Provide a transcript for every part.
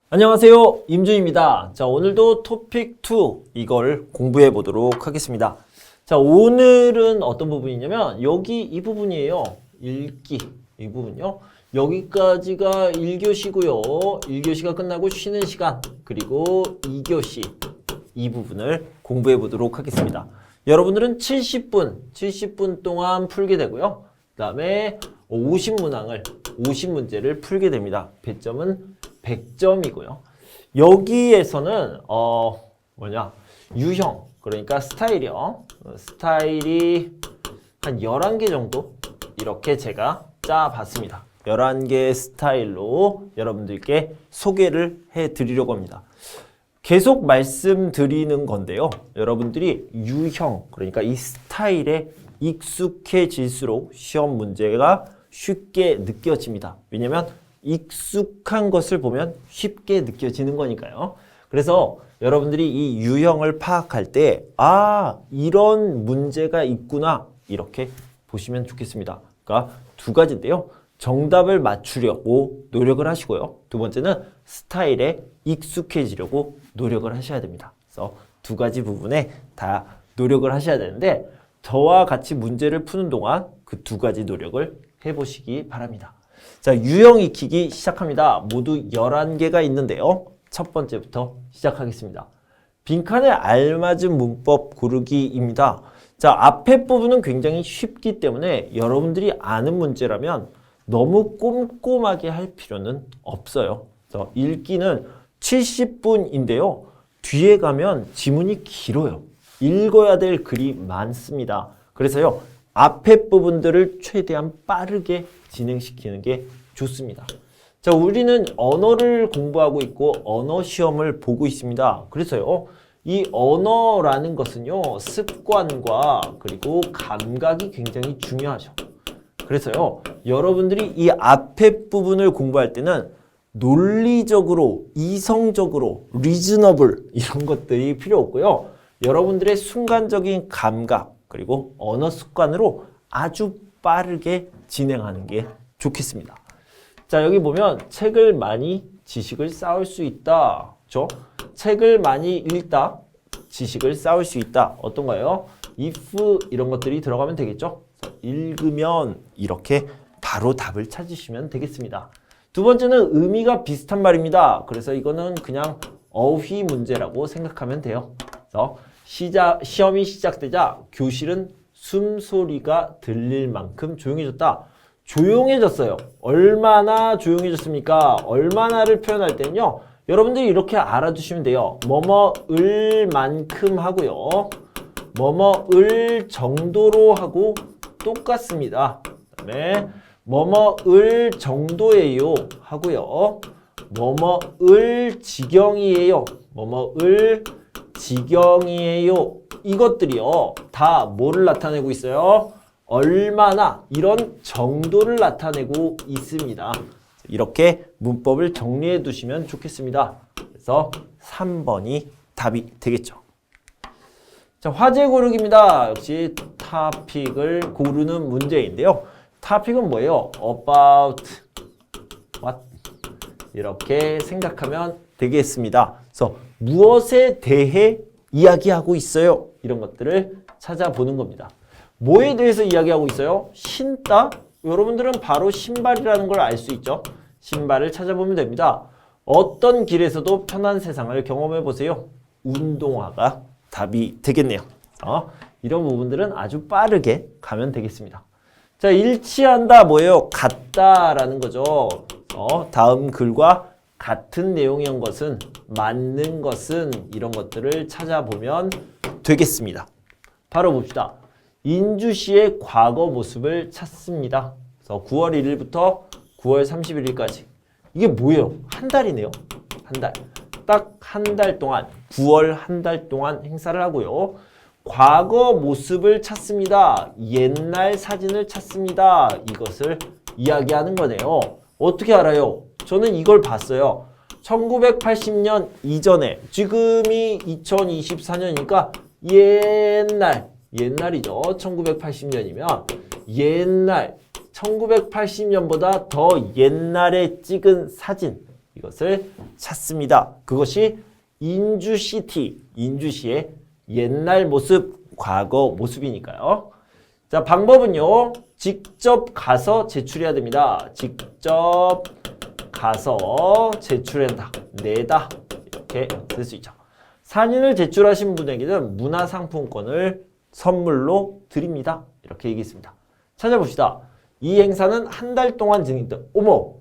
안녕하세요, 임준입니다. 자, 오늘도 토픽 2 이걸 공부해 보도록 하겠습니다. 자, 오늘은 어떤 부분이냐면 여기 이 부분이에요. 읽기 이 부분요. 여기까지가 1교시고요. 1교시가 끝나고 쉬는 시간, 그리고 2교시 이 부분을 공부해 보도록 하겠습니다. 여러분들은 70분 동안 풀게 되고요. 그 다음에 50문제를 풀게 됩니다. 배점은 100점이고요. 여기에서는 유형, 그러니까 스타일이요. 스타일이 한 11개 정도 이렇게 제가 짜봤습니다. 11개 스타일로 여러분들께 소개를 해드리려고 합니다. 계속 말씀드리는 건데요. 여러분들이 유형, 그러니까 이 스타일에 익숙해질수록 시험 문제가 쉽게 느껴집니다. 왜냐면 익숙한 것을 보면 쉽게 느껴지는 거니까요. 그래서 여러분들이 이 유형을 파악할 때 이런 문제가 있구나 이렇게 보시면 좋겠습니다. 그러니까 두 가지인데요. 정답을 맞추려고 노력을 하시고요. 두 번째는 스타일에 익숙해지려고 노력을 하셔야 됩니다. 그래서 두 가지 부분에 다 노력을 하셔야 되는데 저와 같이 문제를 푸는 동안 그 두 가지 노력을 해보시기 바랍니다. 자, 유형 익히기 시작합니다. 모두 11개가 있는데요. 첫 번째부터 시작하겠습니다. 빈칸에 알맞은 문법 고르기입니다. 자, 앞에 부분은 굉장히 쉽기 때문에 여러분들이 아는 문제라면 너무 꼼꼼하게 할 필요는 없어요. 그래서 읽기는 70분인데요. 뒤에 가면 지문이 길어요. 읽어야 될 글이 많습니다. 그래서요, 앞에 부분들을 최대한 빠르게 진행시키는 게 좋습니다. 자, 우리는 언어를 공부하고 있고 언어 시험을 보고 있습니다. 그래서요, 이 언어라는 것은요, 습관과 그리고 감각이 굉장히 중요하죠. 그래서요, 여러분들이 이 앞에 부분을 공부할 때는 논리적으로, 이성적으로, 리즈너블 이런 것들이 필요 없고요. 여러분들의 순간적인 감각 그리고 언어 습관으로 아주 빠르게 진행하는 게 좋겠습니다. 자, 여기 보면 책을 많이 지식을 쌓을 수 있다. 그렇죠? 책을 많이 읽다. 지식을 쌓을 수 있다. 어떤가요? if 이런 것들이 들어가면 되겠죠? 읽으면 이렇게 바로 답을 찾으시면 되겠습니다. 두 번째는 의미가 비슷한 말입니다. 그래서 이거는 그냥 어휘 문제라고 생각하면 돼요. 그래서 시험이 시작되자 교실은 숨소리가 들릴 만큼 조용해졌다. 조용해졌어요. 얼마나 조용해졌습니까? 얼마나를 표현할 때는요. 여러분들이 이렇게 알아두시면 돼요. 뭐뭐을 만큼 하고요. 뭐뭐을 정도로 하고 똑같습니다. 그다음에 뭐뭐을 정도예요 하고요. 뭐뭐을 지경이에요. 뭐뭐을 지경이에요. 이것들이요. 다 뭐를 나타내고 있어요? 얼마나 이런 정도를 나타내고 있습니다. 이렇게 문법을 정리해 두시면 좋겠습니다. 그래서 3번이 답이 되겠죠. 자, 화제 고르기입니다. 역시 토픽을 고르는 문제인데요. 토픽은 뭐예요? About what? 이렇게 생각하면 되겠습니다. 그래서 무엇에 대해 이야기하고 있어요? 이런 것들을 찾아보는 겁니다. 뭐에 대해서 이야기하고 있어요? 신다? 여러분들은 바로 신발이라는 걸 알 수 있죠? 신발을 찾아보면 됩니다. 어떤 길에서도 편한 세상을 경험해 보세요. 운동화가 답이 되겠네요. 이런 부분들은 아주 빠르게 가면 되겠습니다. 자, 일치한다 뭐예요? 같다라는 거죠. 다음 글과 같은 내용인 것은, 맞는 것은 이런 것들을 찾아보면 되겠습니다. 바로 봅시다. 인주 씨의 과거 모습을 찾습니다. 그래서 9월 1일부터 9월 31일까지. 이게 뭐예요? 한 달이네요. 한 달. 딱 한 달 동안, 9월 한 달 동안 행사를 하고요. 과거 모습을 찾습니다. 옛날 사진을 찾습니다. 이것을 이야기하는 거네요. 어떻게 알아요? 저는 이걸 봤어요. 1980년 이전에, 지금이 2024년이니까 옛날이죠. 1980년이면 옛날, 1980년보다 더 옛날에 찍은 사진, 이것을 찾습니다. 그것이 인주시티, 인주시의 옛날 모습, 과거 모습이니까요. 자, 방법은요. 직접 가서 제출해야 됩니다. 직접 가서 제출한다, 내다 이렇게 쓸 수 있죠. 사진을 제출하신 분에게는 문화상품권을 선물로 드립니다. 이렇게 얘기했습니다. 찾아봅시다. 이 행사는 한 달 동안 진행됩니다. 어머!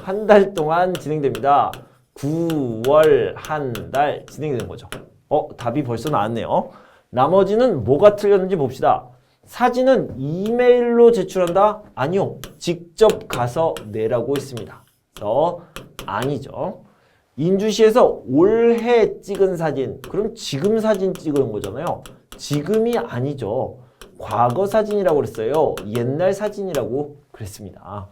한 달 동안 진행됩니다. 9월 한 달 진행되는 거죠. 답이 벌써 나왔네요. 나머지는 뭐가 틀렸는지 봅시다. 사진은 이메일로 제출한다? 아니요. 직접 가서 내라고 했습니다. 그래서 아니죠. 인주시에서 올해 찍은 사진, 그럼 지금 사진 찍은 거잖아요. 지금이 아니죠. 과거 사진이라고 그랬어요. 옛날 사진이라고 그랬습니다.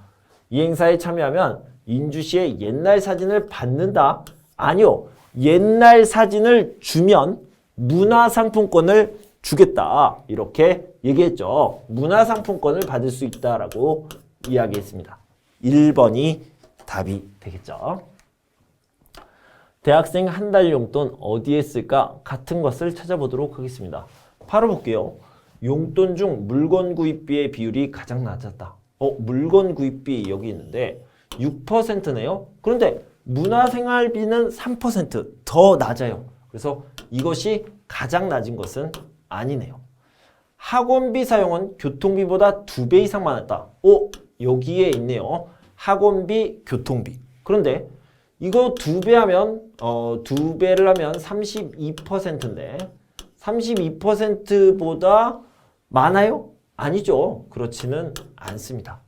이 행사에 참여하면 인주시의 옛날 사진을 받는다? 아니요. 옛날 사진을 주면 문화상품권을 주겠다. 이렇게 얘기했죠. 문화상품권을 받을 수 있다라고 이야기했습니다. 1번이 답이 되겠죠. 대학생 한 달 용돈 어디에 쓸까? 같은 것을 찾아보도록 하겠습니다. 바로 볼게요. 용돈 중 물건 구입비의 비율이 가장 낮았다. 물건 구입비 여기 있는데 6%네요. 그런데 문화생활비는 3% 더 낮아요. 그래서 이것이 가장 낮은 것은 아니네요. 학원비 사용은 교통비보다 2배 이상 많았다. 여기에 있네요. 학원비, 교통비. 그런데 이거 2배 하면 2배를 하면 32%인데 32%보다 많아요? 아니죠. 그렇지는 않습니다.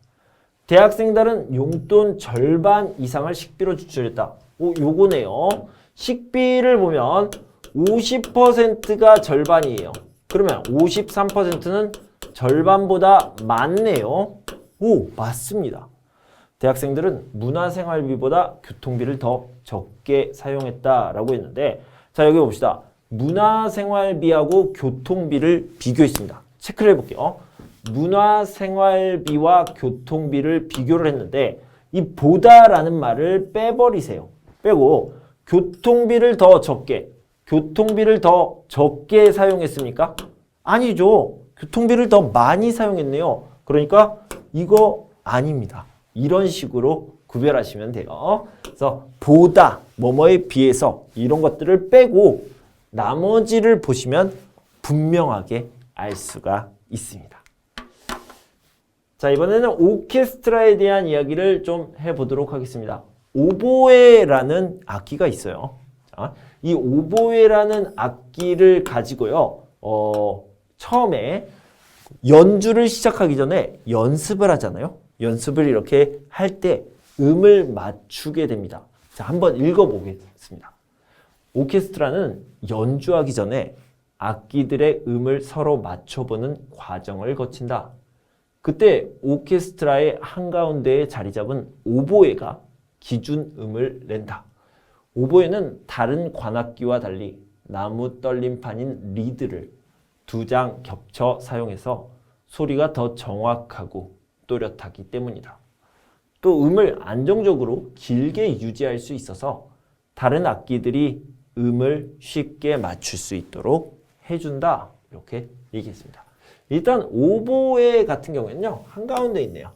대학생들은 용돈 절반 이상을 식비로 지출했다. 요거네요. 식비를 보면 50%가 절반이에요. 그러면 53%는 절반보다 많네요. 맞습니다. 대학생들은 문화생활비보다 교통비를 더 적게 사용했다라고 했는데, 자, 여기 봅시다. 문화생활비하고 교통비를 비교했습니다. 체크를 해볼게요. 문화생활비와 교통비를 비교를 했는데 이 보다라는 말을 빼버리세요. 빼고 교통비를 더 적게, 교통비를 더 적게 사용했습니까? 아니죠. 교통비를 더 많이 사용했네요. 그러니까 이거 아닙니다. 이런 식으로 구별하시면 돼요. 그래서 보다, 뭐뭐에 비해서 이런 것들을 빼고 나머지를 보시면 분명하게 알 수가 있습니다. 자, 이번에는 오케스트라에 대한 이야기를 좀 해보도록 하겠습니다. 오보에라는 악기가 있어요. 자, 이 오보에라는 악기를 가지고요. 처음에 연주를 시작하기 전에 연습을 하잖아요. 연습을 이렇게 할 때 음을 맞추게 됩니다. 자, 한번 읽어보겠습니다. 오케스트라는 연주하기 전에 악기들의 음을 서로 맞춰보는 과정을 거친다. 그때 오케스트라의 한가운데에 자리 잡은 오보에가 기준음을 낸다. 오보에는 다른 관악기와 달리 나무 떨림판인 리드를 2장 겹쳐 사용해서 소리가 더 정확하고 또렷하기 때문이다. 또 음을 안정적으로 길게 유지할 수 있어서 다른 악기들이 음을 쉽게 맞출 수 있도록 해준다. 이렇게 얘기했습니다. 일단 오보에 같은 경우에는요. 한가운데 있네요.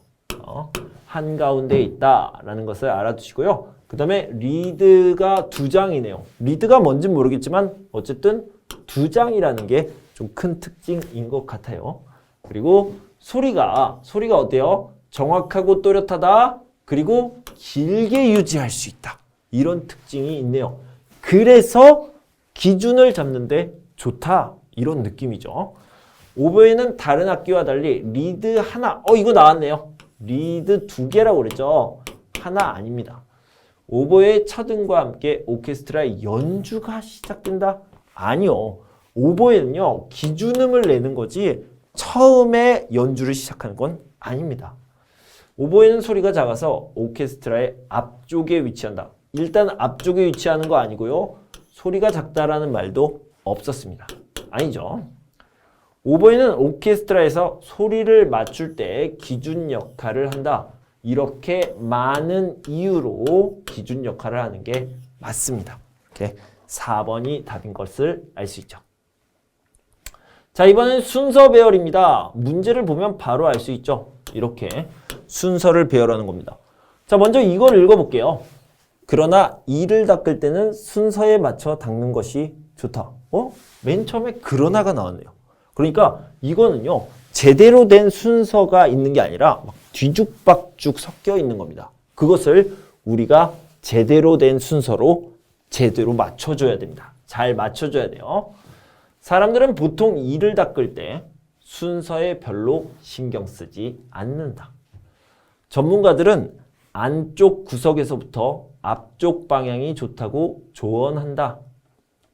한가운데 있다라는 것을 알아두시고요. 그 다음에 리드가 2장이네요. 리드가 뭔지는 모르겠지만 어쨌든 2장이라는 게 좀 큰 특징인 것 같아요. 그리고 소리가 어때요? 정확하고 또렷하다. 그리고 길게 유지할 수 있다. 이런 특징이 있네요. 그래서 기준을 잡는데 좋다. 이런 느낌이죠. 오보에는 다른 악기와 달리 리드 하나, 이거 나왔네요. 리드 2개라고 그랬죠. 하나 아닙니다. 오보의 첫음과 함께 오케스트라의 연주가 시작된다? 아니요. 오보에는요, 기준음을 내는 거지 처음에 연주를 시작하는 건 아닙니다. 오보에는 소리가 작아서 오케스트라의 앞쪽에 위치한다. 일단 앞쪽에 위치하는 거 아니고요. 소리가 작다라는 말도 없었습니다. 아니죠. 오보에는 오케스트라에서 소리를 맞출 때 기준 역할을 한다. 이렇게 많은 이유로 기준 역할을 하는 게 맞습니다. 이렇게 4번이 답인 것을 알 수 있죠. 자, 이번엔 순서 배열입니다. 문제를 보면 바로 알 수 있죠. 이렇게 순서를 배열하는 겁니다. 자, 먼저 이걸 읽어볼게요. 그러나 이를 닦을 때는 순서에 맞춰 닦는 것이 좋다. 맨 처음에 그러나가 나왔네요. 그러니까 이거는요, 제대로 된 순서가 있는 게 아니라 막 뒤죽박죽 섞여 있는 겁니다. 그것을 우리가 제대로 된 순서로 제대로 맞춰줘야 됩니다. 잘 맞춰줘야 돼요. 사람들은 보통 이를 닦을 때 순서에 별로 신경 쓰지 않는다. 전문가들은 안쪽 구석에서부터 앞쪽 방향이 좋다고 조언한다.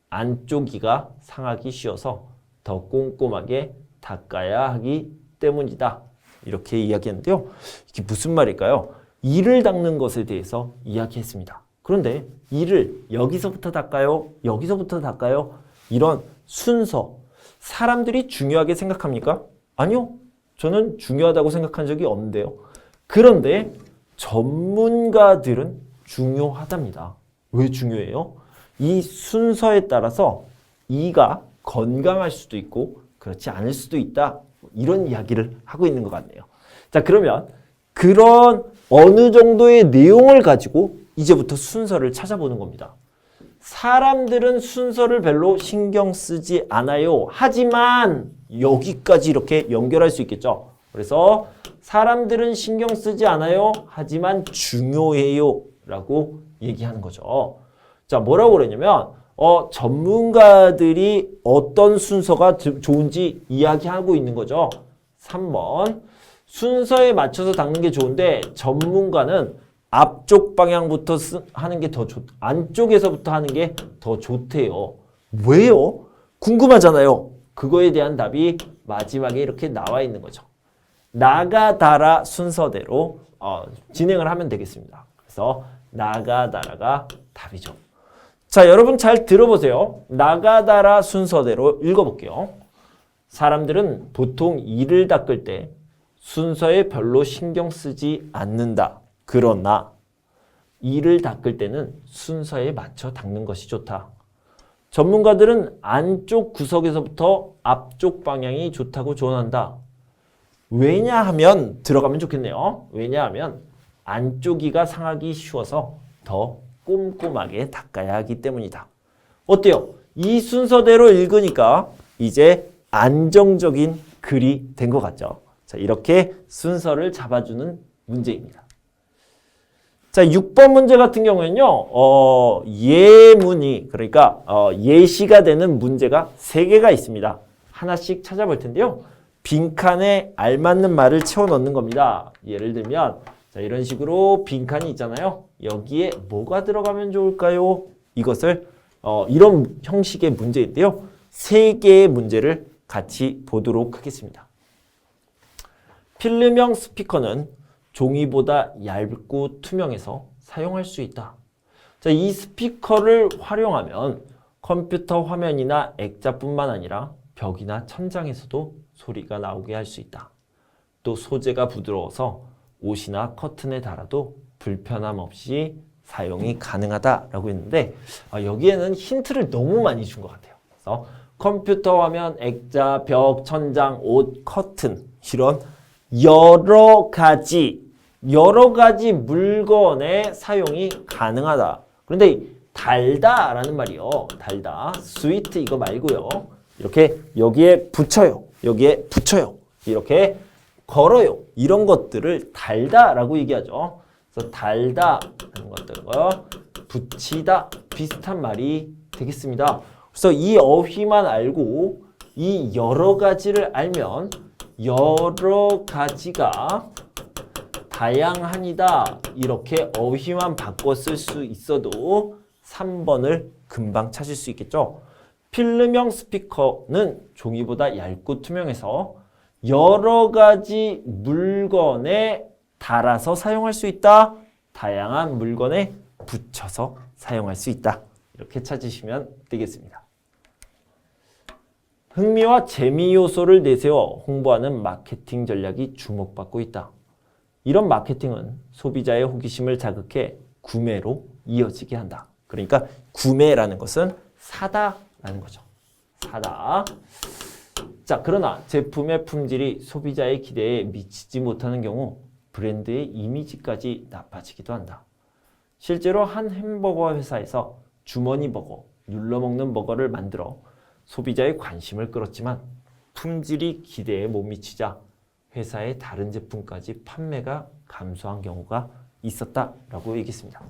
안쪽이가 상하기 쉬워서 더 꼼꼼하게 닦아야 하기 때문이다. 이렇게 이야기했는데요. 이게 무슨 말일까요? 이를 닦는 것에 대해서 이야기했습니다. 그런데 이를 여기서부터 닦아요? 여기서부터 닦아요? 이런 순서, 사람들이 중요하게 생각합니까? 아니요. 저는 중요하다고 생각한 적이 없는데요. 그런데 전문가들은 중요하답니다. 왜 중요해요? 이 순서에 따라서 이가 건강할 수도 있고 그렇지 않을 수도 있다. 이런 이야기를 하고 있는 것 같네요. 자, 그러면 그런 어느 정도의 내용을 가지고 이제부터 순서를 찾아보는 겁니다. 사람들은 순서를 별로 신경 쓰지 않아요. 하지만 여기까지 이렇게 연결할 수 있겠죠. 그래서 사람들은 신경 쓰지 않아요. 하지만 중요해요. 라고 얘기하는 거죠. 자, 뭐라고 그러냐면 전문가들이 어떤 순서가 좋은지 이야기하고 있는 거죠. 3번. 순서에 맞춰서 닦는 게 좋은데 전문가는 앞쪽 방향부터 하는 게 더 안쪽에서부터 하는 게 더 좋대요. 왜요? 궁금하잖아요. 그거에 대한 답이 마지막에 이렇게 나와 있는 거죠. 나가다라 순서대로 진행을 하면 되겠습니다. 그래서 나가다라가 답이죠. 자, 여러분 잘 들어보세요. 나가다라 순서대로 읽어볼게요. 사람들은 보통 이를 닦을 때 순서에 별로 신경 쓰지 않는다. 그러나 이를 닦을 때는 순서에 맞춰 닦는 것이 좋다. 전문가들은 안쪽 구석에서부터 앞쪽 방향이 좋다고 조언한다. 왜냐하면 들어가면 좋겠네요. 왜냐하면 안쪽이가 상하기 쉬워서 더 꼼꼼하게 닦아야 하기 때문이다. 어때요? 이 순서대로 읽으니까 이제 안정적인 글이 된 것 같죠? 자, 이렇게 순서를 잡아주는 문제입니다. 자, 6번 문제 같은 경우에는요, 예문이, 그러니까, 예시가 되는 문제가 3개가 있습니다. 하나씩 찾아볼 텐데요. 빈칸에 알맞는 말을 채워 넣는 겁니다. 예를 들면, 자, 이런 식으로 빈칸이 있잖아요. 여기에 뭐가 들어가면 좋을까요? 이것을, 이런 형식의 문제인데요. 3개의 문제를 같이 보도록 하겠습니다. 필름형 스피커는 종이보다 얇고 투명해서 사용할 수 있다. 자, 이 스피커를 활용하면 컴퓨터 화면이나 액자뿐만 아니라 벽이나 천장에서도 소리가 나오게 할 수 있다. 또 소재가 부드러워서 옷이나 커튼에 달아도 불편함 없이 사용이 가능하다라고 했는데 여기에는 힌트를 너무 많이 준 것 같아요. 그래서 컴퓨터 화면, 액자, 벽, 천장, 옷, 커튼 이런 여러 가지 물건의 사용이 가능하다. 그런데 달다라는 말이요. 달다. 스위트 이거 말고요. 이렇게 여기에 붙여요. 여기에 붙여요. 이렇게 걸어요. 이런 것들을 달다라고 얘기하죠. 그래서 달다 하는 것들과 붙이다 비슷한 말이 되겠습니다. 그래서 이 어휘만 알고 이 여러 가지를 알면 여러 가지가 다양하니다. 이렇게 어휘만 바꿔 쓸 수 있어도 3번을 금방 찾을 수 있겠죠. 필름형 스피커는 종이보다 얇고 투명해서 여러 가지 물건에 달아서 사용할 수 있다. 다양한 물건에 붙여서 사용할 수 있다. 이렇게 찾으시면 되겠습니다. 흥미와 재미 요소를 내세워 홍보하는 마케팅 전략이 주목받고 있다. 이런 마케팅은 소비자의 호기심을 자극해 구매로 이어지게 한다. 그러니까 구매라는 것은 사다라는 거죠. 사다. 자, 그러나 제품의 품질이 소비자의 기대에 미치지 못하는 경우 브랜드의 이미지까지 나빠지기도 한다. 실제로 한 햄버거 회사에서 주머니 버거, 눌러먹는 버거를 만들어 소비자의 관심을 끌었지만 품질이 기대에 못 미치자 회사의 다른 제품까지 판매가 감소한 경우가 있었다라고 얘기했습니다.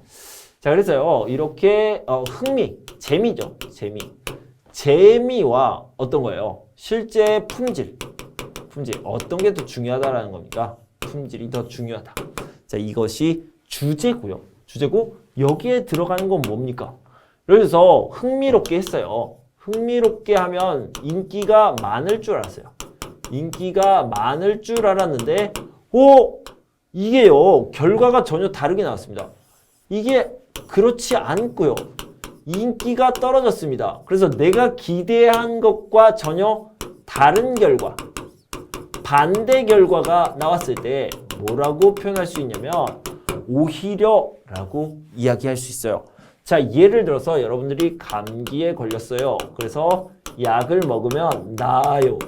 자, 그래서요, 이렇게 흥미, 재미죠. 재미와 어떤 거예요? 실제 품질 어떤 게 더 중요하다라는 겁니까? 품질이 더 중요하다. 자, 이것이 주제고요. 주제고 여기에 들어가는 건 뭡니까? 그래서 흥미롭게 했어요. 흥미롭게 하면 인기가 많을 줄 알았어요. 인기가 많을 줄 알았는데 이게요, 결과가 전혀 다르게 나왔습니다. 이게 그렇지 않고요. 인기가 떨어졌습니다. 그래서 내가 기대한 것과 전혀 다른 결과, 반대 결과가 나왔을 때 뭐라고 표현할 수 있냐면 오히려라고 이야기할 수 있어요. 자, 예를 들어서 여러분들이 감기에 걸렸어요. 그래서 약을 먹으면 나아요.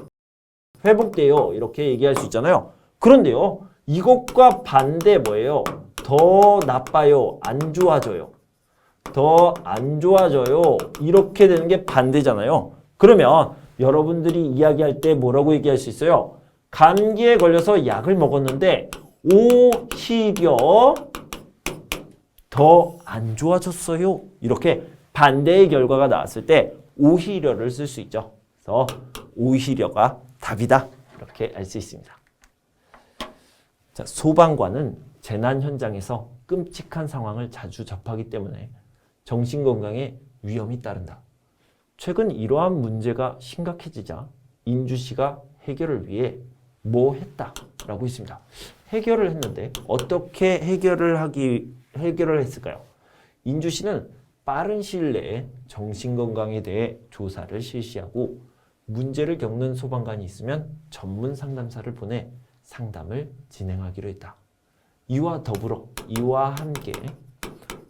회복돼요. 이렇게 얘기할 수 있잖아요. 그런데요, 이것과 반대 뭐예요? 더 나빠요. 안 좋아져요. 더 안 좋아져요. 이렇게 되는 게 반대잖아요. 그러면 여러분들이 이야기할 때 뭐라고 얘기할 수 있어요? 감기에 걸려서 약을 먹었는데 오히려 더 안 좋아졌어요. 이렇게 반대의 결과가 나왔을 때 오히려를 쓸 수 있죠. 그래서 오히려가 답이다. 이렇게 알 수 있습니다. 자, 소방관은 재난 현장에서 끔찍한 상황을 자주 접하기 때문에 정신건강에 위험이 따른다. 최근 이러한 문제가 심각해지자 인주시가 해결을 위해 뭐 했다라고 있습니다. 해결을 했는데 어떻게 해결을 했을까요? 인주시는 빠른 시일 내에 정신건강에 대해 조사를 실시하고 문제를 겪는 소방관이 있으면 전문 상담사를 보내 상담을 진행하기로 했다. 이와 함께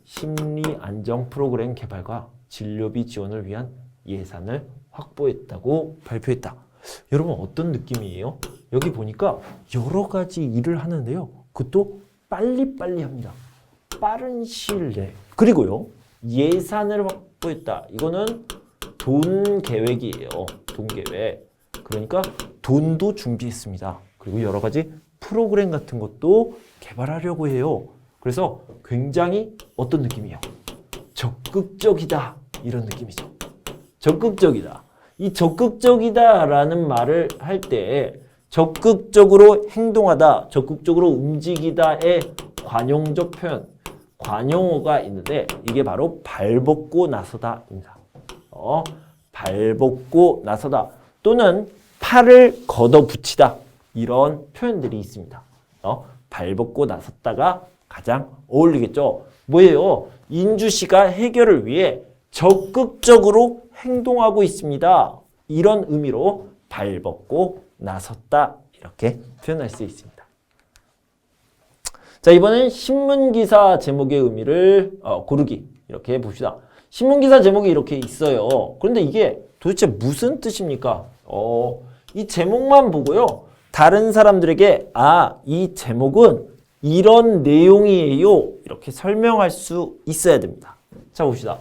심리 안정 프로그램 개발과 진료비 지원을 위한 예산을 확보했다고 발표했다. 여러분 어떤 느낌이에요? 여기 보니까 여러 가지 일을 하는데요. 그것도 빨리빨리 합니다. 빠른 시일 내에. 그리고요, 예산을 확보했다. 이거는 돈 계획이에요. 돈 계획. 그러니까 돈도 준비했습니다. 그리고 여러 가지 프로그램 같은 것도 개발하려고 해요. 그래서 굉장히 어떤 느낌이에요? 적극적이다. 이런 느낌이죠. 적극적이다. 이 적극적이다라는 말을 할 때 적극적으로 행동하다, 적극적으로 움직이다의 관용적 표현, 관용어가 있는데 이게 바로 발벗고 나서다입니다. 발벗고 나서다 또는 팔을 걷어붙이다 이런 표현들이 있습니다. 발벗고 나섰다가 가장 어울리겠죠. 뭐예요? 인주시가 해결을 위해 적극적으로 행동하고 있습니다. 이런 의미로 발벗고 나섰다 이렇게 표현할 수 있습니다. 자, 이번엔 신문기사 제목의 의미를 고르기 이렇게 봅시다. 신문기사 제목이 이렇게 있어요. 그런데 이게 도대체 무슨 뜻입니까? 이 제목만 보고요. 다른 사람들에게 이 제목은 이런 내용이에요. 이렇게 설명할 수 있어야 됩니다. 자, 봅시다.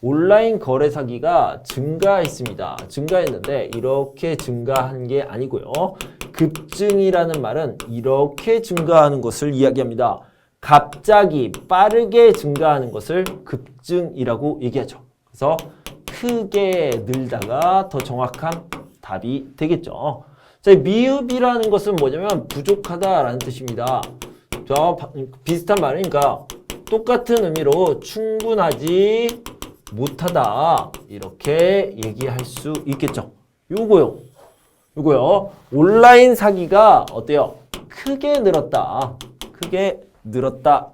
온라인 거래 사기가 증가했습니다. 증가했는데 이렇게 증가한 게 아니고요. 급증이라는 말은 이렇게 증가하는 것을 이야기합니다. 갑자기 빠르게 증가하는 것을 급증이라고 얘기하죠. 그래서 크게 늘다가 더 정확한 답이 되겠죠. 자, 미흡이라는 것은 뭐냐면 부족하다라는 뜻입니다. 비슷한 말이니까 똑같은 의미로 충분하지 못하다 이렇게 얘기할 수 있겠죠. 요거요. 온라인 사기가 어때요? 크게 늘었다.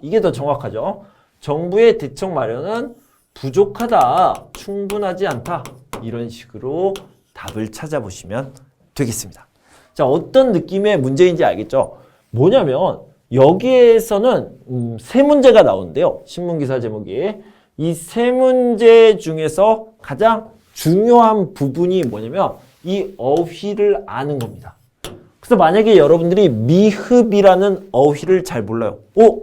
이게 더 정확하죠. 정부의 대책 마련은 부족하다. 충분하지 않다. 이런 식으로 답을 찾아보시면 되겠습니다. 자, 어떤 느낌의 문제인지 알겠죠? 뭐냐면 여기에서는 세 문제가 나오는데요. 신문기사 제목이. 이 세 문제 중에서 가장 중요한 부분이 뭐냐면 이 어휘를 아는 겁니다. 그래서 만약에 여러분들이 미흡이라는 어휘를 잘 몰라요.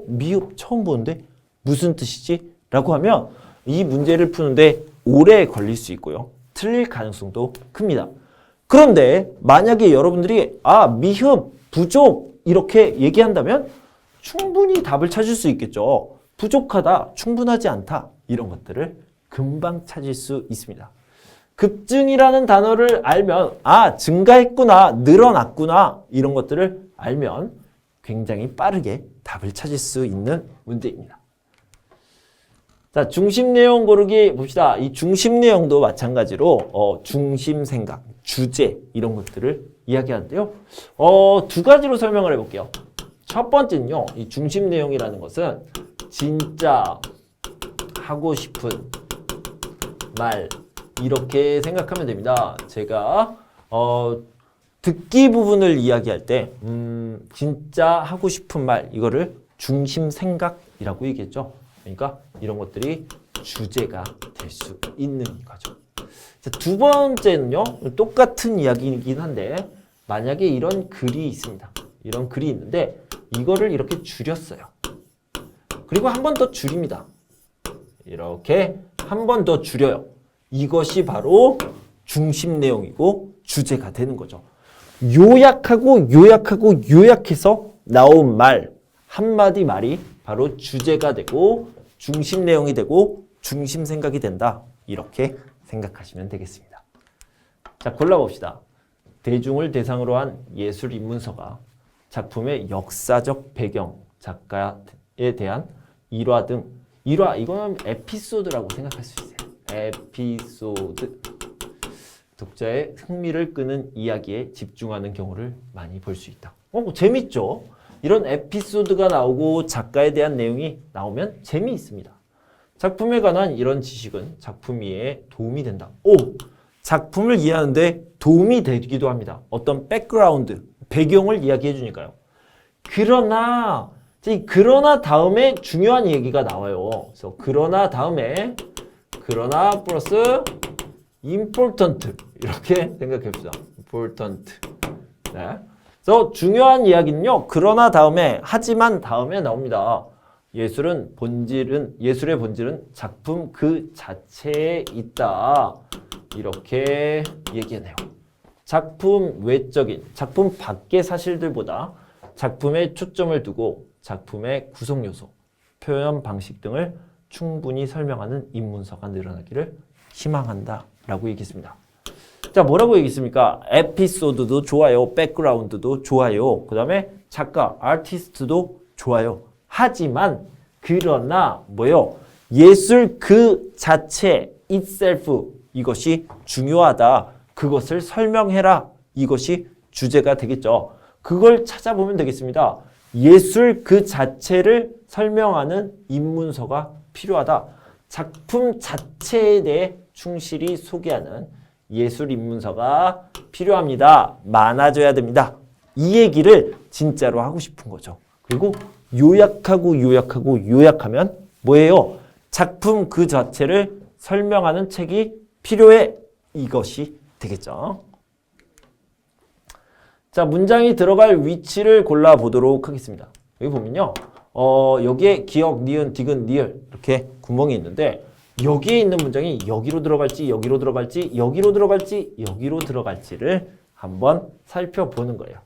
미흡 처음 보는데 무슨 뜻이지? 라고 하면 이 문제를 푸는데 오래 걸릴 수 있고요. 틀릴 가능성도 큽니다. 그런데 만약에 여러분들이 미흡, 부족 이렇게 얘기한다면 충분히 답을 찾을 수 있겠죠. 부족하다, 충분하지 않다 이런 것들을 금방 찾을 수 있습니다. 급증이라는 단어를 알면 증가했구나, 늘어났구나 이런 것들을 알면 굉장히 빠르게 답을 찾을 수 있는 문제입니다. 자, 중심 내용 고르기 봅시다. 이 중심 내용도 마찬가지로 중심 생각, 주제 이런 것들을 이야기하는데요. 두 가지로 설명을 해볼게요. 첫 번째는요. 이 중심 내용이라는 것은 진짜 하고 싶은 말 이렇게 생각하면 됩니다. 제가 듣기 부분을 이야기할 때 진짜 하고 싶은 말 이거를 중심 생각이라고 얘기했죠. 그러니까 이런 것들이 주제가 될 수 있는 거죠. 자, 두 번째는요. 똑같은 이야기이긴 한데 만약에 이런 글이 있습니다. 이런 글이 있는데 이거를 이렇게 줄였어요. 그리고 한 번 더 줄입니다. 이렇게 한 번 더 줄여요. 이것이 바로 중심 내용이고 주제가 되는 거죠. 요약하고 요약해서 나온 말 한마디 말이 바로 주제가 되고 중심 내용이 되고 중심 생각이 된다. 이렇게 생각하시면 되겠습니다. 자, 골라봅시다. 대중을 대상으로 한 예술 인문서가 작품의 역사적 배경, 작가에 대한 일화 등 일화, 이거는 에피소드라고 생각할 수 있어요. 에피소드. 독자의 흥미를 끄는 이야기에 집중하는 경우를 많이 볼 수 있다. 재밌죠? 이런 에피소드가 나오고 작가에 대한 내용이 나오면 재미있습니다. 작품에 관한 이런 지식은 작품 이해에 도움이 된다. 작품을 이해하는데 도움이 되기도 합니다. 어떤 백그라운드, 배경을 이야기해 주니까요. 그러나 다음에 중요한 얘기가 나와요. 그래서 그러나 다음에 그러나 플러스 important 이렇게 생각해 봅시다. important. 네. 그래서 중요한 이야기는요. 그러나 다음에 하지만 다음에 나옵니다. 예술의 본질은 작품 그 자체에 있다. 이렇게 얘기하네요. 작품 외적인, 작품 밖의 사실들보다 작품에 초점을 두고 작품의 구성 요소, 표현 방식 등을 충분히 설명하는 인문서가 늘어나기를 희망한다. 라고 얘기했습니다. 자, 뭐라고 얘기했습니까? 에피소드도 좋아요. 백그라운드도 좋아요. 그 다음에 작가, 아티스트도 좋아요. 하지만 그러나 뭐요? 예술 그 자체, itself 이것이 중요하다. 그것을 설명해라. 이것이 주제가 되겠죠. 그걸 찾아보면 되겠습니다. 예술 그 자체를 설명하는 인문서가 필요하다. 작품 자체에 대해 충실히 소개하는 예술 인문서가 필요합니다. 많아져야 됩니다. 이 얘기를 진짜로 하고 싶은 거죠. 그리고 요약하면 뭐예요? 작품 그 자체를 설명하는 책이 필요해. 이것이 되겠죠. 자, 문장이 들어갈 위치를 골라보도록 하겠습니다. 여기 보면요. 여기에 기역, 니은, 디귿, 리을 이렇게 구멍이 있는데 여기에 있는 문장이 여기로 들어갈지 여기로 들어갈지 여기로 들어갈지 여기로 들어갈지를 한번 살펴보는 거예요.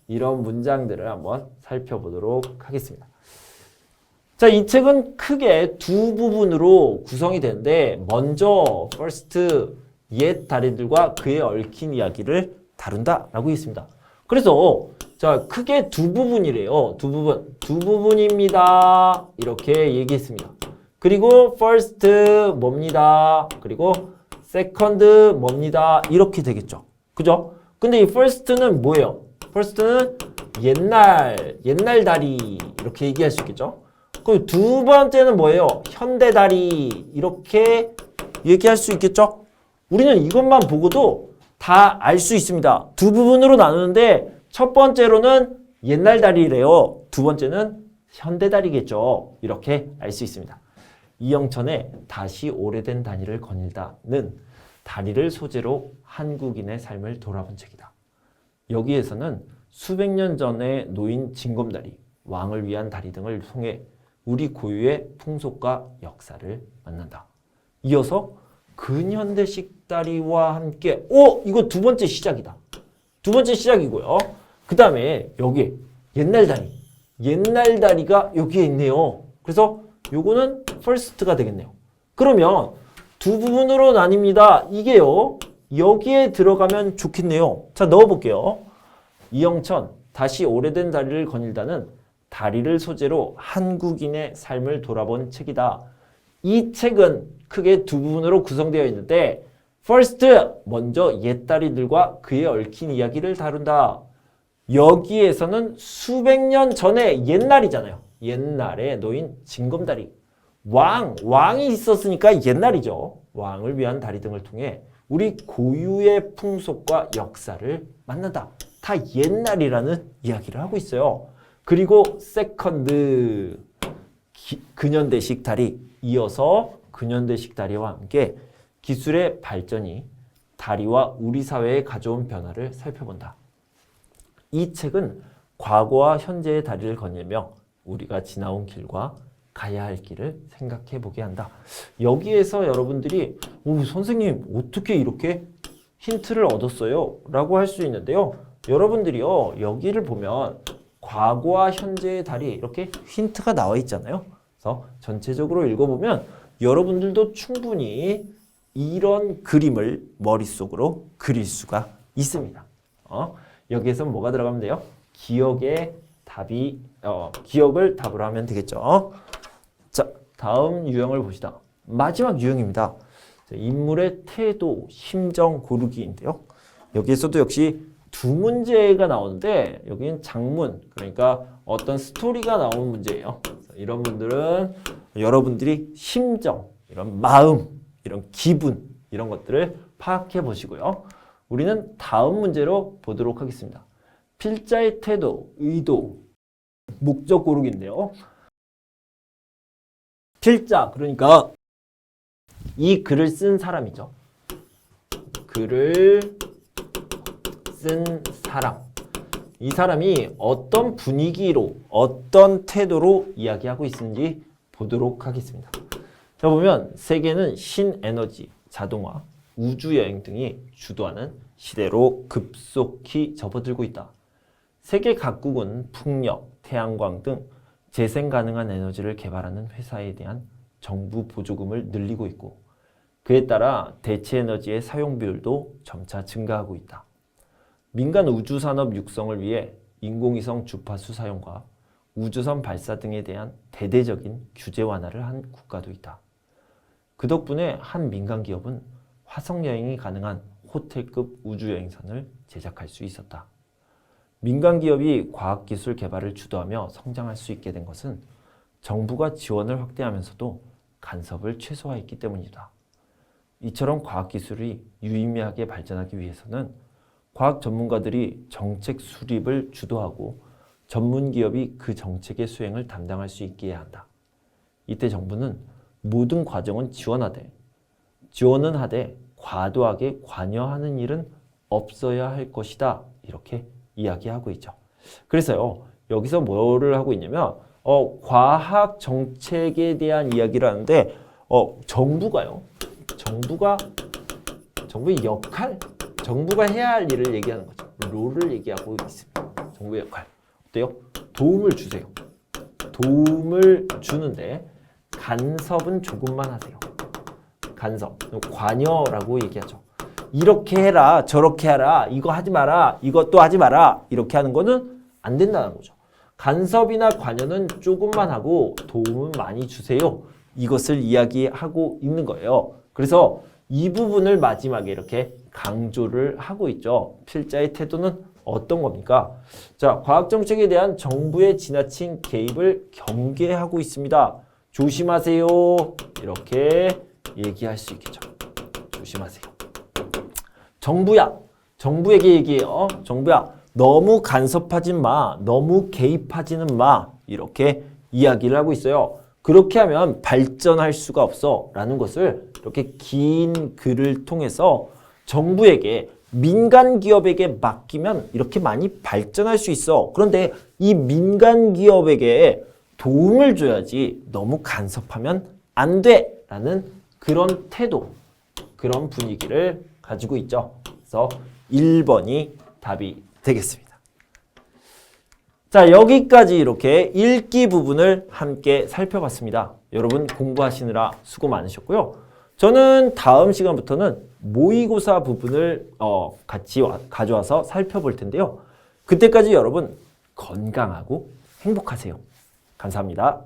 이런 문장들을 한번 살펴보도록 하겠습니다. 자, 이 책은 크게 두 부분으로 구성이 되는데 먼저 first 옛 달인들과 그에 얽힌 이야기를 다룬다라고 했습니다. 그래서 자, 크게 두 부분이래요. 두 부분입니다. 이렇게 얘기했습니다. 그리고 first 뭡니다. 그리고 second 뭡니다. 이렇게 되겠죠. 그죠? 근데 이 first는 뭐예요? first는 옛날 다리 이렇게 얘기할 수 있겠죠. 그리고 두 번째는 뭐예요? 현대 다리 이렇게 얘기할 수 있겠죠. 우리는 이것만 보고도 다 알 수 있습니다. 두 부분으로 나누는데 첫 번째로는 옛날 다리래요. 두 번째는 현대 다리겠죠. 이렇게 알 수 있습니다. 이영천의 다시 오래된 다리를 거닐다는 다리를 소재로 한국인의 삶을 돌아본 책이다. 여기에서는 수백 년 전에 놓인 징검다리, 왕을 위한 다리 등을 통해 우리 고유의 풍속과 역사를 만난다. 이어서 근현대식 다리와 함께 이거 두 번째 시작이다. 두 번째 시작이고요. 그 다음에 여기 옛날 다리. 옛날 다리가 여기에 있네요. 그래서 요거는 first가 되겠네요. 그러면 두 부분으로 나뉩니다. 이게요. 여기에 들어가면 좋겠네요. 자, 넣어볼게요. 이영천, 다시 오래된 다리를 거닐다는 다리를 소재로 한국인의 삶을 돌아본 책이다. 이 책은 크게 두 부분으로 구성되어 있는데 first, 먼저 옛다리들과 그에 얽힌 이야기를 다룬다. 여기에서는 수백 년 전에 옛날이잖아요. 옛날에 놓인 징검다리. 왕이 있었으니까 옛날이죠. 왕을 위한 다리 등을 통해 우리 고유의 풍속과 역사를 만난다. 다 옛날이라는 이야기를 하고 있어요. 그리고 세컨드, 근현대식 다리. 이어서 근현대식 다리와 함께 기술의 발전이 다리와 우리 사회에 가져온 변화를 살펴본다. 이 책은 과거와 현재의 다리를 거닐며 우리가 지나온 길과 가야 할 길을 생각해 보게 한다. 여기에서 여러분들이 선생님 어떻게 이렇게 힌트를 얻었어요? 라고 할 수 있는데요. 여러분들이요. 여기를 보면 과거와 현재의 다리 이렇게 힌트가 나와 있잖아요. 그래서 전체적으로 읽어보면 여러분들도 충분히 이런 그림을 머릿속으로 그릴 수가 있습니다. 여기에서 뭐가 들어가면 돼요? 기억의 답이 기억을 답으로 하면 되겠죠. 자, 다음 유형을 보시다. 마지막 유형입니다. 인물의 태도, 심정 고르기인데요. 여기에서도 역시 두 문제가 나오는데 여기는 장문, 그러니까 어떤 스토리가 나오는 문제예요. 이런 분들은 여러분들이 심정, 이런 마음, 이런 기분, 이런 것들을 파악해 보시고요. 우리는 다음 문제로 보도록 하겠습니다. 필자의 태도, 의도, 목적 고르기인데요. 필자, 그러니까 이 글을 쓴 사람이죠. 글을 쓴 사람. 이 사람이 어떤 분위기로, 어떤 태도로 이야기하고 있는지 보도록 하겠습니다. 자, 보면 세계는 신에너지, 자동화, 우주여행 등이 주도하는 시대로 급속히 접어들고 있다. 세계 각국은 풍력, 태양광 등 재생 가능한 에너지를 개발하는 회사에 대한 정부 보조금을 늘리고 있고 그에 따라 대체 에너지의 사용 비율도 점차 증가하고 있다. 민간 우주산업 육성을 위해 인공위성 주파수 사용과 우주선 발사 등에 대한 대대적인 규제 완화를 한 국가도 있다. 그 덕분에 한 민간 기업은 화성 여행이 가능한 호텔급 우주여행선을 제작할 수 있었다. 민간 기업이 과학기술 개발을 주도하며 성장할 수 있게 된 것은 정부가 지원을 확대하면서도 간섭을 최소화했기 때문이다. 이처럼 과학기술이 유의미하게 발전하기 위해서는 과학 전문가들이 정책 수립을 주도하고 전문 기업이 그 정책의 수행을 담당할 수 있게 해야 한다. 이때 정부는 모든 과정은 지원은 하되 과도하게 관여하는 일은 없어야 할 것이다. 이렇게 이야기하고 있죠. 그래서요. 여기서 뭐를 하고 있냐면 과학 정책에 대한 이야기를 하는데 정부의 역할, 정부가 해야 할 일을 얘기하는 거죠. 롤을 얘기하고 있습니다. 정부의 역할. 어때요? 도움을 주세요. 도움을 주는데 간섭은 조금만 하세요. 간섭, 관여라고 얘기하죠. 이렇게 해라, 저렇게 하라, 이거 하지 마라, 이것도 하지 마라 이렇게 하는 거는 안 된다는 거죠. 간섭이나 관여는 조금만 하고 도움은 많이 주세요. 이것을 이야기하고 있는 거예요. 그래서 이 부분을 마지막에 이렇게 강조를 하고 있죠. 필자의 태도는 어떤 겁니까? 자, 과학정책에 대한 정부의 지나친 개입을 경계하고 있습니다. 조심하세요. 이렇게 얘기할 수 있겠죠. 조심하세요. 정부야. 정부에게 얘기해요. 정부야. 너무 간섭하지 마, 너무 개입하지는 마 이렇게 이야기를 하고 있어요. 그렇게 하면 발전할 수가 없어 라는 것을 이렇게 긴 글을 통해서 정부에게 민간 기업에게 맡기면 이렇게 많이 발전할 수 있어. 그런데 이 민간 기업에게 도움을 줘야지 너무 간섭하면 안 돼 라는 그런 태도, 그런 분위기를 가지고 있죠. 그래서 1번이 답이 되겠습니다. 자, 여기까지 이렇게 읽기 부분을 함께 살펴봤습니다. 여러분 공부하시느라 수고 많으셨고요. 저는 다음 시간부터는 모의고사 부분을 같이 가져와서 살펴볼 텐데요. 그때까지 여러분 건강하고 행복하세요. 감사합니다.